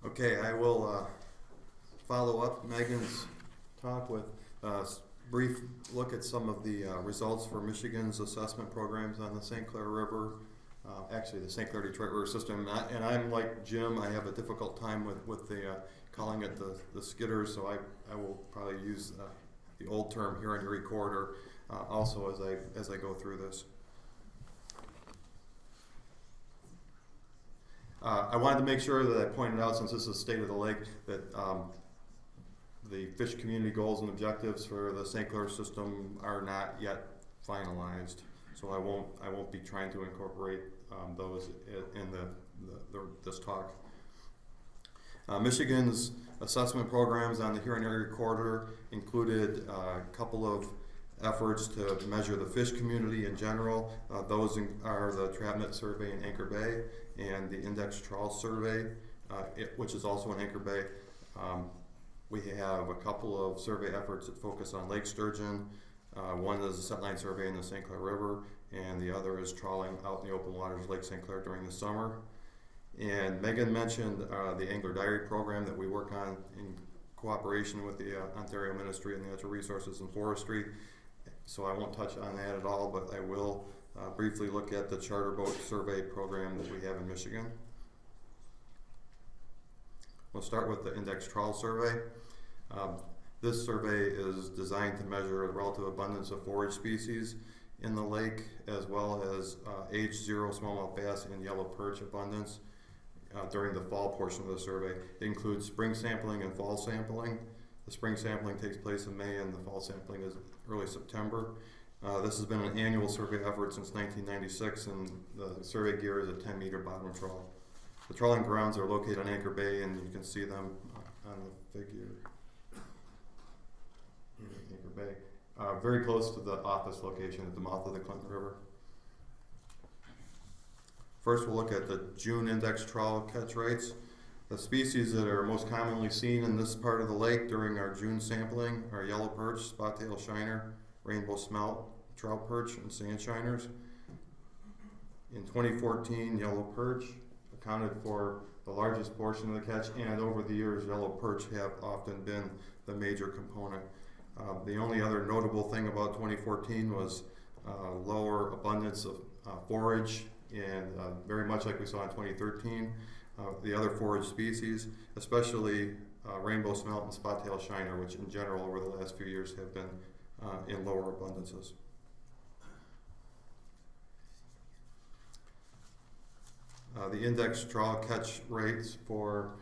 Okay, I will follow up Megan's talk with a brief look at some of the results for Michigan's assessment programs on the St. Clair River, actually the St. Clair Detroit River system. And I'm like Jim, I have a difficult time with the calling it the skidders, so I will probably use the old term here on your recorder also as I go through this. I wanted to make sure that I pointed out, since this is State of the Lake, that the fish community goals and objectives for the St. Clair system are not yet finalized. So I won't be trying to incorporate those in this talk. Michigan's assessment programs on the Huron Area Recorder included a couple of efforts to measure the fish community in general. Those are the TrapNet survey in Anchor Bay and the Index Trawl survey, which is also in Anchor Bay. We have a couple of survey efforts that focus on lake sturgeon. One is a setline survey in the St. Clair River, and the other is trawling out in the open waters of Lake St. Clair during the summer. And Megan mentioned the Angler Diary program that we work on in cooperation with the Ontario Ministry of Natural Resources and Forestry. So I won't touch on that at all, but I will briefly look at the charter boat survey program that we have in Michigan. We'll start with the Index Trawl survey. This survey is designed to measure the relative abundance of forage species in the lake, as well as age 0 smallmouth bass and yellow perch abundance during the fall portion of the survey. It includes spring sampling and fall sampling. The spring sampling takes place in May and the fall sampling is early September. This has been an annual survey effort since 1996, and the survey gear is a 10-meter bottom trawl. The trawling grounds are located on Anchor Bay, and you can see them on the figure. Anchor Bay. Very close to the office location at the mouth of the Clinton River. First, we'll look at the June index trawl catch rates. The species that are most commonly seen in this part of the lake during our June sampling are yellow perch, spot-tail shiner, rainbow smelt, trout perch, and sand shiners. In 2014, yellow perch accounted for the largest portion of the catch, and over the years, yellow perch have often been the major component. The only other notable thing about 2014 was lower abundance of forage, and very much like we saw in 2013. The other forage species, especially rainbow smelt and spot-tail shiner, which in general over the last few years have been in lower abundances. The index trawl catch rates for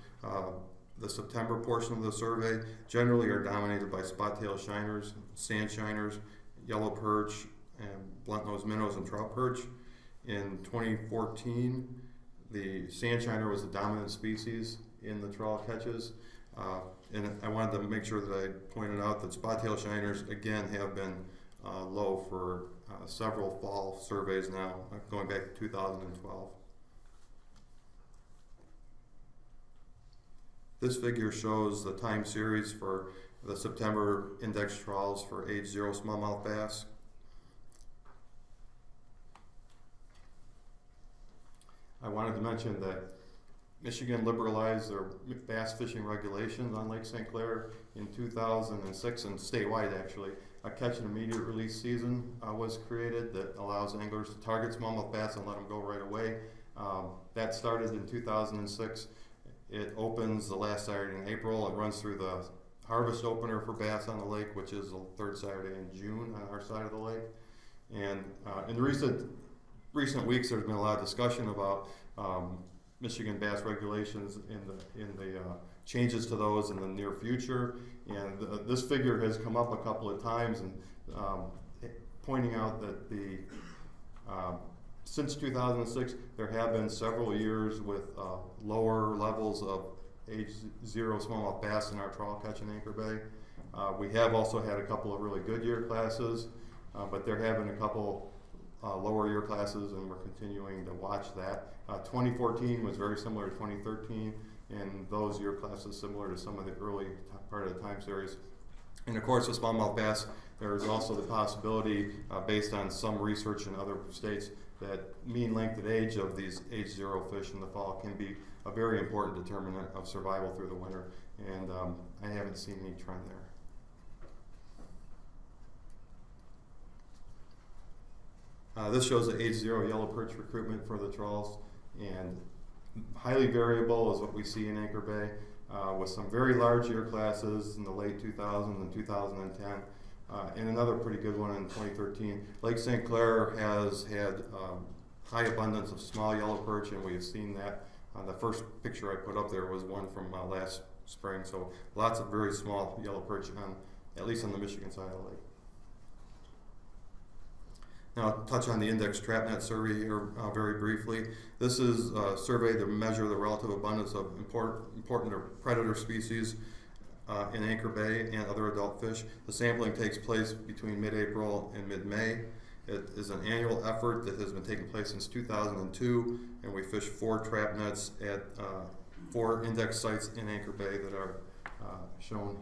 the September portion of the survey generally are dominated by spot-tail shiners, sand shiners, yellow perch, and blunt-nosed minnows and trout perch. In 2014, the sand shiner was the dominant species in the trawl catches, and I wanted to make sure that I pointed out that spot-tail shiners again have been low for several fall surveys now, going back to 2012. This figure shows the time series for the September index trawls for age 0 smallmouth bass. I wanted to mention that Michigan liberalized their bass fishing regulations on Lake St. Clair in 2006, and statewide actually. A catch and immediate release season was created that allows anglers to target smallmouth bass and let them go right away. That started in 2006. It opens the last Saturday in April and runs through the harvest opener for bass on the lake, which is the third Saturday in June on our side of the lake. And in recent weeks, there's been a lot of discussion about Michigan bass regulations in the changes to those in the near future. And this figure has come up a couple of times, and pointing out that since 2006, there have been several years with lower levels of age 0 smallmouth bass in our trawl catch in Anchor Bay. We have also had a couple of really good year classes, but there have been a couple lower year classes, and we're continuing to watch that. 2014 was very similar to 2013, and those year classes similar to some of the early part of the time series. And of course, with smallmouth bass, there is also the possibility, based on some research in other states, that mean length of age of these age 0 fish in the fall can be a very important determinant of survival through the winter, and I haven't seen any trend there. This shows the age 0 yellow perch recruitment for the trawls, and highly variable is what we see in Anchor Bay, with some very large year classes in the late 2000s and 2010, and another pretty good one in 2013. Lake St. Clair has had high abundance of small yellow perch, and we have seen that. The first picture I put up there was one from last spring, so lots of very small yellow perch, at least on the Michigan side of the lake. Now I'll touch on the index trap net survey here very briefly. This is a survey to measure the relative abundance of important predator species in Anchor Bay and other adult fish. The sampling takes place between mid-April and mid-May. It is an annual effort that has been taking place since 2002, and we fish 4 trap nets at 4 index sites in Anchor Bay that are shown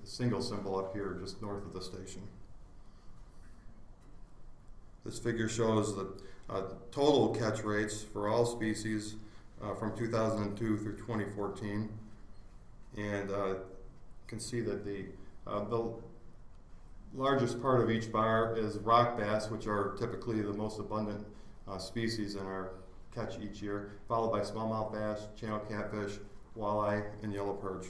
single symbol up here just north of the station. This figure shows the total catch rates for all species from 2002 through 2014, and you can see that the largest part of each bar is rock bass, which are typically the most abundant species in our catch each year, followed by smallmouth bass, channel catfish, walleye, and yellow perch.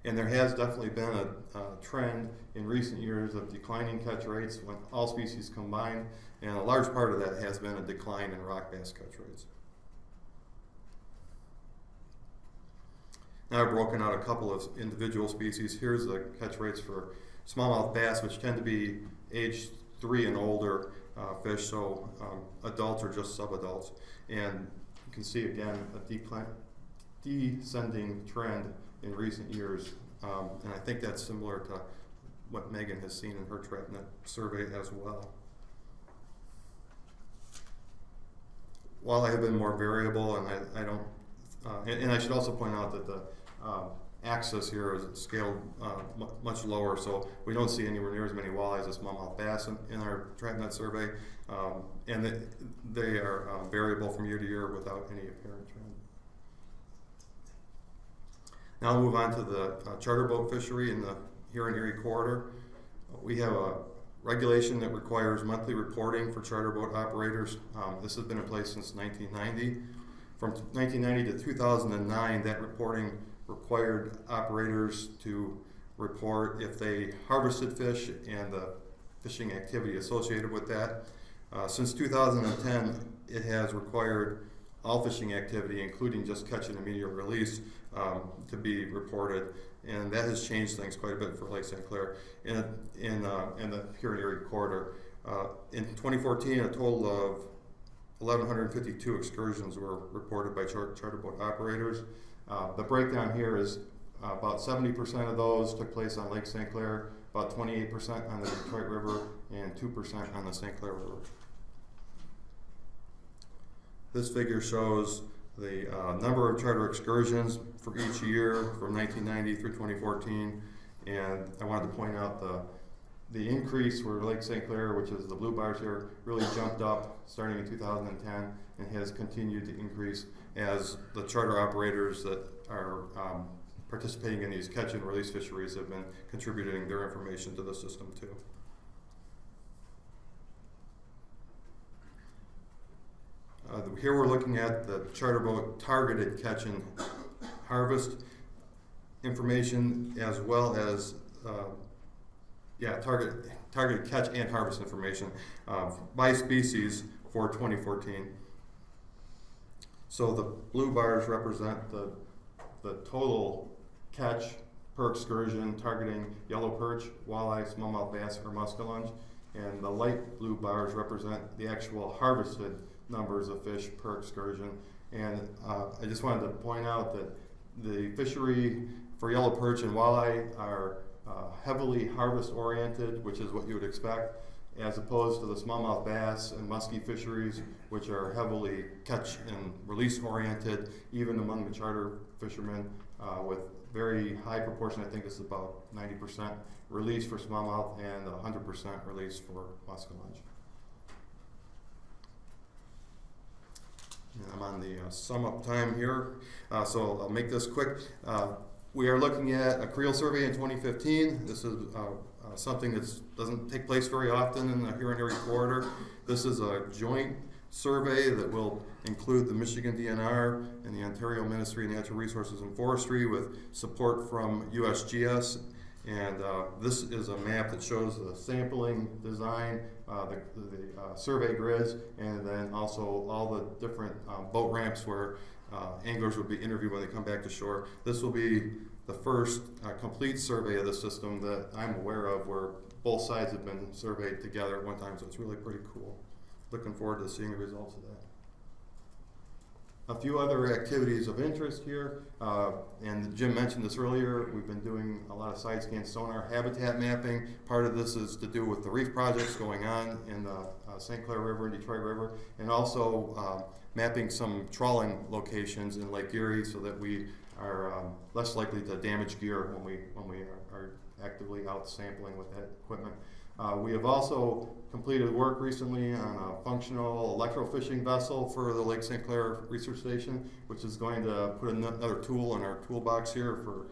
And there has definitely been a trend in recent years of declining catch rates when all species combined, and a large part of that has been a decline in rock bass catch rates. Now I've broken out a couple of individual species. Here's the catch rates for smallmouth bass, which tend to be age 3 and older fish, so adults or just subadults. And you can see again a descending trend in recent years, and I think that's similar to what Megan has seen in her trap net survey as well. Walleye have been more variable, and I don't, and I should also point out that the axis here is scaled much lower, so we don't see anywhere near as many walleyes as smallmouth bass in our trap net survey, and they are variable from year to year without any apparent trend. Now we'll move on to the charter boat fishery in the Huron Erie corridor. We have a regulation that requires monthly reporting for charter boat operators. This has been in place since 1990. From 1990 to 2009, that reporting required operators to report if they harvested fish and the fishing activity associated with that. Since 2010, it has required all fishing activity, including just catch and immediate release, to be reported, and that has changed things quite a bit for Lake St. Clair in the Huron Erie corridor. In 2014, a total of 1,152 excursions were reported by charter boat operators. The breakdown here is about 70% of those took place on Lake St. Clair, about 28% on the Detroit River, and 2% on the St. Clair River. This figure shows the number of charter excursions for each year from 1990 through 2014, and I wanted to point out the increase for Lake St. Clair, which is the blue bars here, really jumped up starting in 2010 and has continued to increase as the charter operators that are participating in these catch and release fisheries have been contributing their information to the system too. Here we're looking at the charter boat targeted catch and harvest information, as well as targeted catch and harvest information by species for 2014. So the blue bars represent the total catch per excursion targeting yellow perch, walleye, smallmouth bass, or muskellunge, and the light blue bars represent the actual harvested numbers of fish per excursion. And I just wanted to point out that the fishery for yellow perch and walleye are heavily harvest oriented, which is what you would expect, as opposed to the smallmouth bass and muskie fisheries, which are heavily catch and release oriented, even among the charter fishermen, with very high proportion. I think it's about 90% release for smallmouth and 100% release for muskellunge. And I'm on the sum up time here, so I'll make this quick. We are looking at a creel survey in 2015. This is something that doesn't take place very often in the Huron-Erie corridor. This is a joint survey that will include the Michigan DNR and the Ontario Ministry of Natural Resources and Forestry with support from USGS. And this is a map that shows the sampling design, the survey grids, and then also all the different boat ramps where anglers will be interviewed when they come back to shore. This will be the first complete survey of the system that I'm aware of where both sides have been surveyed together at one time, so it's really pretty cool. Looking forward to seeing the results of that. A few other activities of interest here, and Jim mentioned this earlier, we've been doing a lot of side scan sonar habitat mapping. Part of this is to do with the reef projects going on in the St. Clair River and Detroit River, and also mapping some trawling locations in Lake Erie so that we are less likely to damage gear when we are actively out sampling with that equipment. We have also completed work recently on a functional electrofishing vessel for the Lake St. Clair Research Station, which is going to put another tool in our toolbox here for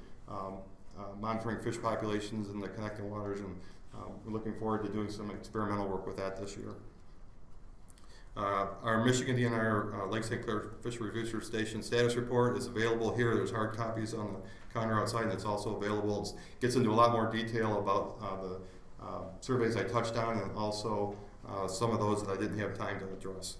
monitoring fish populations in the connecting waters, and we're looking forward to doing some experimental work with that this year. Our Michigan DNR Lake St. Clair Fisheries Research Station status report is available here. There's hard copies on the counter outside, and it's also available. It gets into a lot more detail about the surveys I touched on, and also some of those that I didn't have time to address.